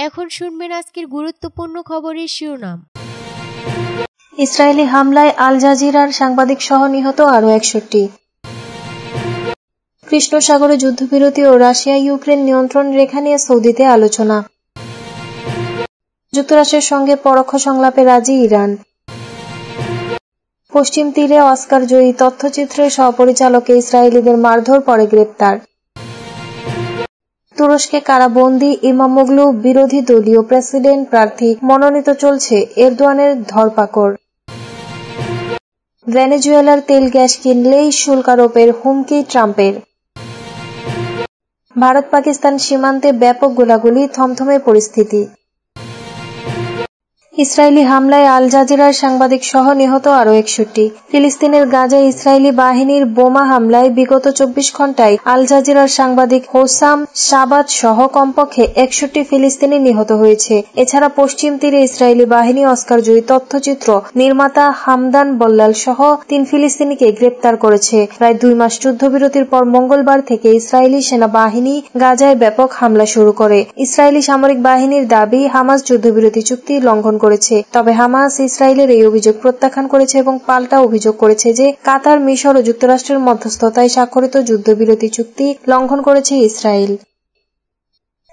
এখন শুনবেন আজকের গুরুত্বপূর্ণ খবরের শিরোনাম। ইসরায়েলি হামলায় আল জাজিরার সাংবাদিক সহ নিহত আরও 61। কৃষ্ণ সাগরে যুদ্ধবিরতি ও রাশিয়া ইউক্রেন নিয়ন্ত্রণ রেখা নিয়ে সৌদিতে আলোচনা। যুক্তরাষ্ট্রের সঙ্গে পরোক্ষ সংলাপে রাজি ইরান। পশ্চিম তীরে অস্কার জয়ী তথ্যচিত্রের সহপরিচালকে ইসরায়েলিদের মারধর পরে গ্রেপ্তার। তুরস্কে কারাবন্দী ইমামোগলু বিরোধী দলীয় প্রেসিডেন্ট প্রার্থী মনোনীত, চলছে এরদোয়ানের ধরপাকড়। ভেনেজুয়েলার তেল গ্যাস কিনলেই শুল্ক আরোপের হুমকি ট্রাম্পের। ভারত পাকিস্তান সীমান্তে ব্যাপক গোলাগুলি, থমথমে পরিস্থিতি। ইসরায়েলি হামলায় আল জাজিরার সাংবাদিক সহ নিহত আরও 61। ফিলিস্তিনের গাজায় ইসরায়েলি বাহিনীর বোমা হামলায় বিগত 24 ঘণ্টায় আল জাজিরার সাংবাদিক হোসাম শাবাত সহ কমপক্ষে 61 ফিলিস্তিনি নিহত হয়েছে। এছাড়া পশ্চিম তীরে ইসরায়েলি বাহিনী অস্কারজয়ী তথ্যচিত্র নির্মাতা হামদান বল্লাল সহ 3 ফিলিস্তিনিকে গ্রেপ্তার করেছে। প্রায় 2 মাস যুদ্ধবিরতির পর মঙ্গলবার থেকে ইসরায়েলি সেনাবাহিনী গাজায় ব্যাপক হামলা শুরু করে। ইসরায়েলি সামরিক বাহিনীর দাবি, হামাস যুদ্ধবিরতি চুক্তি লঙ্ঘন করেছে। তবে হামাস ইসরায়েলের এই অভিযোগ প্রত্যাখ্যান করেছে এবং পাল্টা অভিযোগ করেছে যে কাতার, মিশর ও যুক্তরাষ্ট্রের মধ্যস্থতায় স্বাক্ষরিত যুদ্ধবিরতি চুক্তি লঙ্ঘন করেছে ইসরায়েল।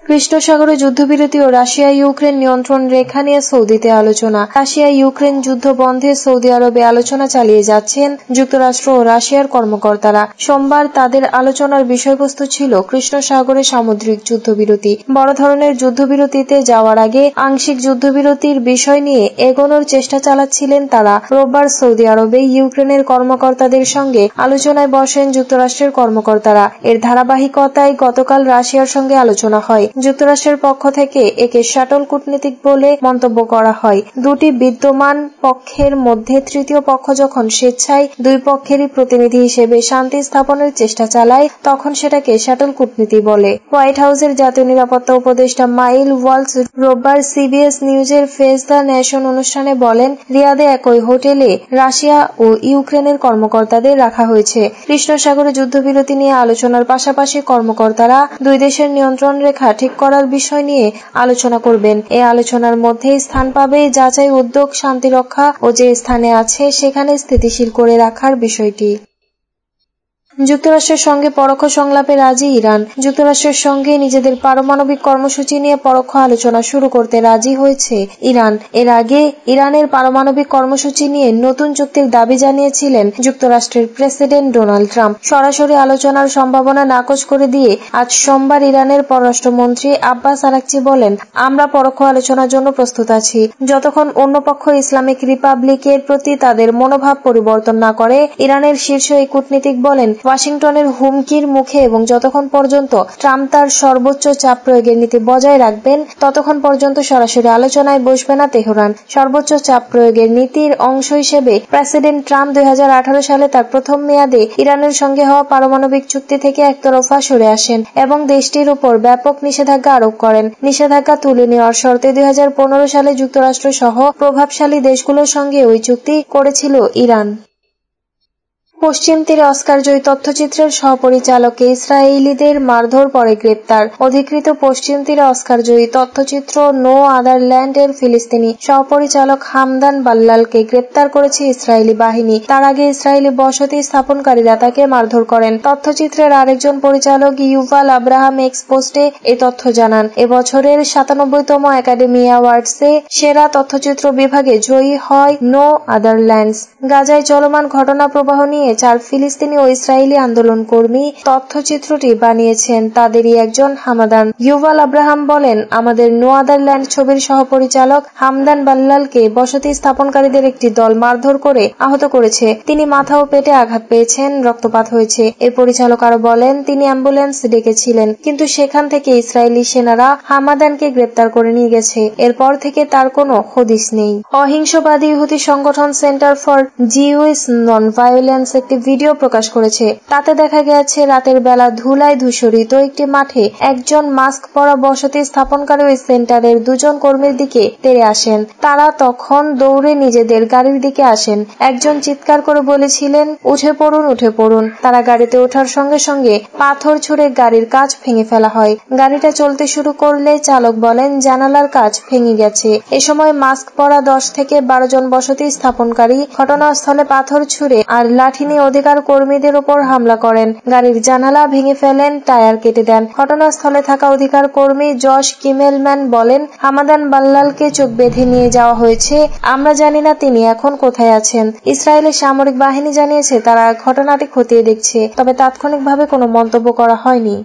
কৃষ্ণ সাগরে যুদ্ধবিরতি ও রাশিয়া ইউক্রেন নিয়ন্ত্রণ রেখা নিয়ে সৌদিতে আলোচনা। রাশিয়া ইউক্রেন যুদ্ধ বন্ধে সৌদি আরবে আলোচনা চালিয়ে যাচ্ছেন যুক্তরাষ্ট্র ও রাশিয়ার কর্মকর্তারা। সোমবার তাদের আলোচনার বিষয়বস্তু ছিল কৃষ্ণ সাগরে সামুদ্রিক যুদ্ধবিরতি। বড় ধরনের যুদ্ধবিরতিতে যাওয়ার আগে আংশিক যুদ্ধবিরতির বিষয় নিয়ে এগোনোর চেষ্টা চালাচ্ছিলেন তারা। রোববার সৌদি আরবে ইউক্রেনের কর্মকর্তাদের সঙ্গে আলোচনায় বসেন যুক্তরাষ্ট্রের কর্মকর্তারা। এর ধারাবাহিকতায় গতকাল রাশিয়ার সঙ্গে আলোচনা হয়। যুক্তরাষ্ট্রের পক্ষ থেকে একে শাটল কূটনীতিক বলে মন্তব্য করা হয়। দুটি বিদ্যমান পক্ষের মধ্যে তৃতীয় পক্ষ যখন স্বেচ্ছায় দুই পক্ষেরই প্রতিনিধি হিসেবে শান্তি স্থাপনের চেষ্টা চালায়, তখন সেটাকে শাটল কূটনীতি বলে। হোয়াইট হাউসের জাতীয় নিরাপত্তা উপদেষ্টা মাইল ওয়ালস রোববার সিবিএস নিউজের ফেস দ্য নেশন অনুষ্ঠানে বলেন, রিয়াদে একই হোটেলে রাশিয়া ও ইউক্রেনের কর্মকর্তাদের রাখা হয়েছে। কৃষ্ণ সাগরে যুদ্ধবিরতি নিয়ে আলোচনার পাশাপাশি কর্মকর্তারা দুই দেশের নিয়ন্ত্রণ রেখা ঠিক করার বিষয় নিয়ে আলোচনা করবেন। এ আলোচনার মধ্যে স্থান পাবে যাচাই উদ্যোগ, শান্তিরক্ষা ও যে স্থানে আছে সেখানে স্থিতিশীল করে রাখার বিষয়টি। যুক্তরাষ্ট্রের সঙ্গে পরোক্ষ সংলাপে রাজি ইরান। যুক্তরাষ্ট্রের সঙ্গে নিজেদের পারমাণবিক কর্মসূচি নিয়ে পরোক্ষ আলোচনা শুরু করতে রাজি হয়েছে ইরান। এর আগে ইরানের পারমাণবিক কর্মসূচি নিয়ে নতুন চুক্তির দাবি জানিয়েছিলেন যুক্তরাষ্ট্রের প্রেসিডেন্ট ডোনাল্ড ট্রাম্প। সরাসরি আলোচনার সম্ভাবনা নাকচ করে দিয়ে আজ সোমবার ইরানের পররাষ্ট্রমন্ত্রী আব্বাস আরাকচি বলেন, আমরা পরোক্ষ আলোচনার জন্য প্রস্তুত আছি, যতক্ষণ অন্য পক্ষ ইসলামিক রিপাবলিকের প্রতি তাদের মনোভাব পরিবর্তন না করে। ইরানের শীর্ষ এই কূটনীতিক বলেন, ওয়াশিংটনের হুমকির মুখে এবং যতক্ষণ পর্যন্ত ট্রাম্প তার সর্বোচ্চ চাপ প্রয়োগের নীতি বজায় রাখবেন, ততক্ষণ পর্যন্ত সরাসরি আলোচনায় বসবে না তেহরান। সর্বোচ্চ চাপ প্রয়োগের নীতির অংশ হিসেবে প্রেসিডেন্ট ট্রাম্প 2018 সালে তার প্রথম মেয়াদে ইরানের সঙ্গে হওয়া পারমাণবিক চুক্তি থেকে একতরফা সরে আসেন এবং দেশটির উপর ব্যাপক নিষেধাজ্ঞা আরোপ করেন। নিষেধাজ্ঞা তুলে নেওয়ার শর্তে 2015 সালে যুক্তরাষ্ট্র সহ প্রভাবশালী দেশগুলোর সঙ্গে ওই চুক্তি করেছিল ইরান। পশ্চিম তীরে অস্কারজয়ী তথ্যচিত্রের সহপরিচালকে ইসরায়েলিদের মারধর পরে গ্রেপ্তার। অধিকৃত পশ্চিম তীরে অস্কারজয়ী তথ্যচিত্র নো আদার ল্যান্ড এর ফিলিস্তিনি সহপরিচালক হামদান বাল্লালকে গ্রেপ্তার করেছে ইসরায়েলি বাহিনী। তার আগে ইসরায়েলি বসতি স্থাপনকারীরা তাকে মারধর করেন। তথ্যচিত্রের আরেকজন পরিচালক ইউভাল আব্রাহাম এক্স পোস্টে এ তথ্য জানান। এবছরের 97তম একাডেমি অ্যাওয়ার্ডসে সেরা তথ্যচিত্র বিভাগে জয়ী হয় নো আদার ল্যান্ডস। গাজায় চলমান ঘটনা প্রবাহ নিয়ে 4 ফিলিস্তিনি ও ইসরায়েলি আন্দোলন কর্মী তথ্যচিত্রটি বানিয়েছেন। তাদেরই একজন হামাদান। ইউভাল আব্রাহাম বলেন, আমাদের নো আদার ল্যান্ড ছবির সহপরিচালক হামদান বাল্লালকে বসতি স্থাপনকারীদের একটি দল মারধর করে আহত করেছে। তিনি মাথা ও পেটে আঘাত পেয়েছেন, রক্তপাত হয়েছে। এর পরিচালক আরো বলেন, তিনি অ্যাম্বুলেন্স ডেকেছিলেন, কিন্তু সেখান থেকে ইসরায়েলি সেনারা হামাদানকে গ্রেপ্তার করে নিয়ে গেছে। এরপর থেকে তার কোনো হদিস নেই। অহিংসবাদী ইহুদি সংগঠন centre for Jewish non violence একটি ভিডিও প্রকাশ করেছে। তাতে দেখা গেছে রাতের বেলা ধুলায় ধূসরিত একটি মাঠে একজন মাস্ক পরা বসতি স্থাপনকারী ওই সেন্টারের দুজন কর্মীর দিকে তেড়ে আসেন। তারা তখন দৌড়ে নিজেদের গাড়ির দিকে আসেন। একজন চিৎকার করে বলেছিলেন, উঠে পড়ুন, উঠে পড়ুন। তারা গাড়িতে ওঠার সঙ্গে সঙ্গে পাথর ছুঁড়ে গাড়ির কাঁচ ভেঙে ফেলা হয়। গাড়িটা চলতে শুরু করলে চালক বলেন জানালার কাঁচ ভেঙে গেছে। এ সময় মাস্ক পরা 10 থেকে 12 জন বসতি স্থাপনকারী ঘটনাস্থলে পাথর ছুঁড়ে আর লাঠি নিয়ে অধিকার কর্মীদের উপর হামলা করেন। গাড়ির জানালা ভেঙে ফেলেন, টায়ার কেটে দেন। ঘটনাস্থলে থাকা অধিকার কর্মী জশ কিমেলম্যান বলেন, হামাদান বাল্লালকে চোখ বেঁধে নিয়ে যাওয়া হয়েছে। আমরা জানি না তিনি এখন কোথায় আছেন। ইসরায়েলের সামরিক বাহিনী জানিয়েছে তারা ঘটনাটি খতিয়ে দেখছে, তবে তাৎক্ষণিকভাবে কোনো মন্তব্য করা হয়নি।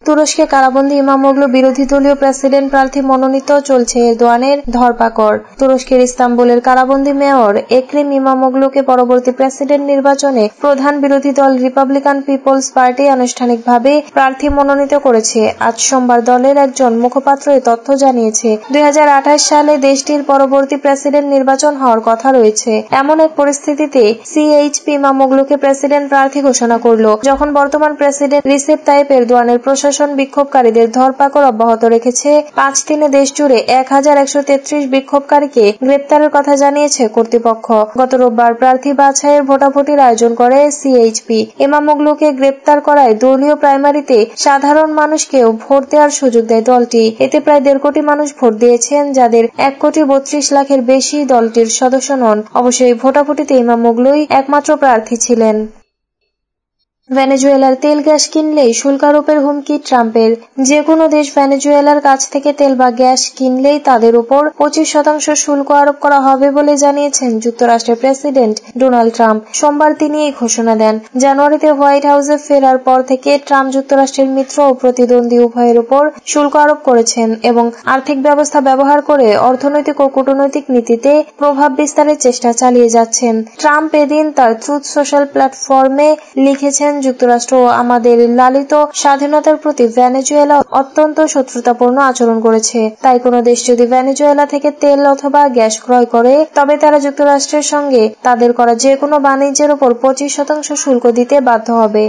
তুরস্কে কারাবন্দী ইমামোগলু বিরোধী দলীয় প্রেসিডেন্ট প্রার্থী মনোনীত, চলছে এরদোয়ানের ধরপাকড়। তুরস্কের ইস্তাম্বুলের কারাবন্দী মেয়র একরিম ইমামোগলুকে পরবর্তী প্রেসিডেন্ট নির্বাচনে প্রধান বিরোধী দল রিপাবলিকান পিপলস পার্টি আনুষ্ঠানিকভাবে প্রার্থী মনোনীত করেছে। আজ সোমবার দলের একজন মুখপাত্র এ তথ্য জানিয়েছে। 2028 সালে দেশটির পরবর্তী প্রেসিডেন্ট নির্বাচন হওয়ার কথা রয়েছে। এমন এক পরিস্থিতিতে সিএইচপি ইমামোগলুকে প্রেসিডেন্ট প্রার্থী ঘোষণা করল, যখন বর্তমান প্রেসিডেন্ট রিসেপ তাইপ এরদোয়ানের প্রশাসন বিক্ষোভকারীদের ধরপাকড় অব্যাহত রেখেছে। 5 দিনে দেশ জুড়ে 1133 বিক্ষোভকারীকে গ্রেপ্তারের কথা জানিয়েছে কর্তৃপক্ষ। গত রোববার প্রার্থী বাছাইয়ের ভোটাভুটির আয়োজন করে সিএইচপি। ইমামোগলুকে গ্রেপ্তার করায় দলীয় প্রাইমারিতে সাধারণ মানুষকেও ভোট দেওয়ার সুযোগ দেয় দলটি। এতে প্রায় 1.5 কোটি মানুষ ভোট দিয়েছেন, যাদের 1,32,00,000-এর বেশি দলটির সদস্য নন। অবশ্যই ভোটাভুটিতে ইমামোগলুই একমাত্র প্রার্থী ছিলেন। ভেনেজুয়েলার তেল গ্যাস কিনলেই শুল্কারোপের হুমকি ট্রাম্পের। যে কোনো দেশ ভেনেজুয়েলার কাছ থেকে তেল বা গ্যাস কিনলেই তাদের উপর 25% শুল্ক আরোপ করা হবে বলে জানিয়েছেন যুক্তরাষ্ট্রের প্রেসিডেন্ট ডোনাল্ড ট্রাম্প। সোমবার তিনি এই ঘোষণা দেন। জানুয়ারিতে হোয়াইট হাউসে ফেরার পর থেকে ট্রাম্প যুক্তরাষ্ট্রের মিত্র ও প্রতিদ্বন্দ্বী উভয়ের উপর শুল্ক আরোপ করেছেন এবং আর্থিক ব্যবস্থা ব্যবহার করে অর্থনৈতিক ও কূটনৈতিক নীতিতে প্রভাব বিস্তারের চেষ্টা চালিয়ে যাচ্ছেন। ট্রাম্প এদিন তার ট্রুথ সোশ্যাল প্ল্যাটফর্মে লিখেছেন, যুক্তরাষ্ট্র আমাদের লালিত স্বাধীনতার প্রতি ভেনেজুয়েলা অত্যন্ত শত্রুতাপূর্ণ আচরণ করেছে। তাই কোনো দেশ যদি ভেনেজুয়েলা থেকে তেল অথবা গ্যাস ক্রয় করে, তবে তারা যুক্তরাষ্ট্রের সঙ্গে তাদের করা যে কোনো বাণিজ্যের উপর 25% শুল্ক দিতে বাধ্য হবে।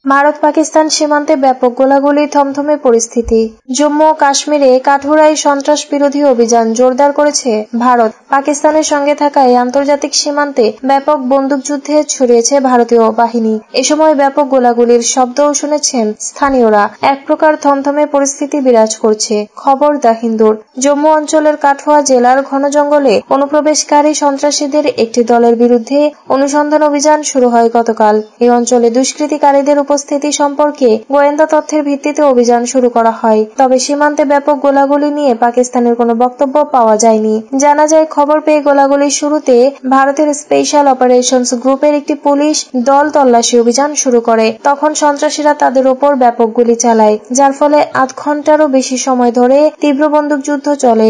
ভারত পাকিস্তান সীমান্তে ব্যাপক গোলাগুলি, থমথমে পরিস্থিতি। জম্মু ও কাশ্মীরে কাঠুরাই সন্ত্রাস বিরোধী অভিযান জোরদার করেছে ভারত। পাকিস্তানের সঙ্গে থাকা এই আন্তর্জাতিক সীমান্তে ব্যাপক বন্দুকযুদ্ধে ছড়িয়েছে ভারতীয় বাহিনী। এ সময় ব্যাপক গোলাগুলির শব্দও শুনেছেন স্থানীয়রা। এক প্রকার থমথমে পরিস্থিতি বিরাজ করছে। খবর দ্য হিন্দুর। জম্মু অঞ্চলের কাঠুয়া জেলার ঘন জঙ্গলে অনুপ্রবেশকারী সন্ত্রাসীদের একটি দলের বিরুদ্ধে অনুসন্ধান অভিযান শুরু হয় গতকাল। এই অঞ্চলে দুষ্কৃতিকারীদের উপস্থিতি সম্পর্কে গোয়েন্দা তথ্যের ভিত্তিতে অভিযান শুরু করা হয়। তবে সীমান্তে ব্যাপক গোলাগুলি নিয়ে পাকিস্তানের কোনো বক্তব্য পাওয়া যায়নি। জানা যায়, খবর পেয়ে গোলাগুলির শুরুতে ভারতের স্পেশাল অপারেশনস গ্রুপের একটি পুলিশ দল তল্লাশি অভিযান শুরু করে। তখন সন্ত্রাসীরা তাদের ওপর ব্যাপক গুলি চালায়, যার ফলে আধ ঘন্টারও বেশি সময় ধরে তীব্র বন্দুকযুদ্ধ চলে।